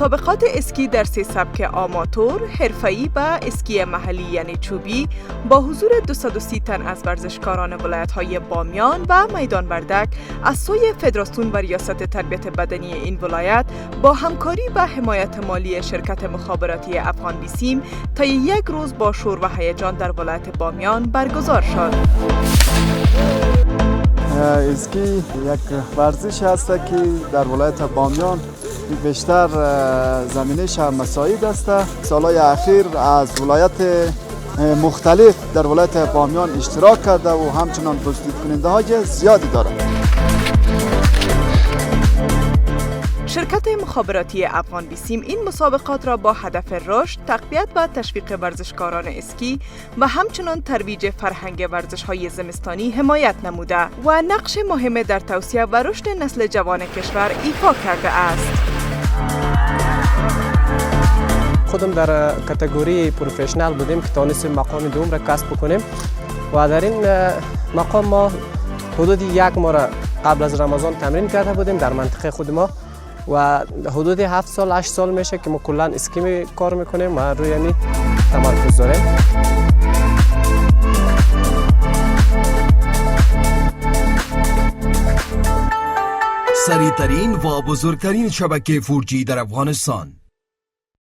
مسابقات اسکی در 3 سبک آماتور، حرفه‌ای و اسکی محلی یعنی چوبی با حضور 230 تن از ورزشکاران ولایت‌های بامیان و میدان وردک از سوی فدراسیون و ریاست تربیت بدنی این ولایت با همکاری و حمایت مالی شرکت مخابراتی افغان بیسیم تا یک روز با شور و هیجان در ولایت بامیان برگزار شد. اسکی یک ورزش است که در ولایت بامیان بیشتر زمینش مساعد است. سالهای اخیر از ولایت مختلف در ولایت بامیان اشتراک کرده و همچنان بازدید کننده های زیادی دارد. شرکت مخابراتی افغان بیسیم این مسابقات را با هدف رشد، تقویت و تشویق ورزشکاران اسکی و همچنان ترویج فرهنگ ورزش‌های زمستانی حمایت نموده و نقش مهم در توسعه و رشد نسل جوان کشور ایفا کرده است. خودم در کاتگوری پروفشنال بودیم که توانستیم مقام دوم را کسب کنیم و در این مقام ما حدود 1 ماه را قبل از رمضان تمرین کرده بودیم در منطقه خود ما و حدود 7 سال 8 سال میشه که ما کلا اسکی کار میکنیم و روی یعنی تمرکز داریم. سریع‌ترین و بزرگترین شبکه 4G در افغانستان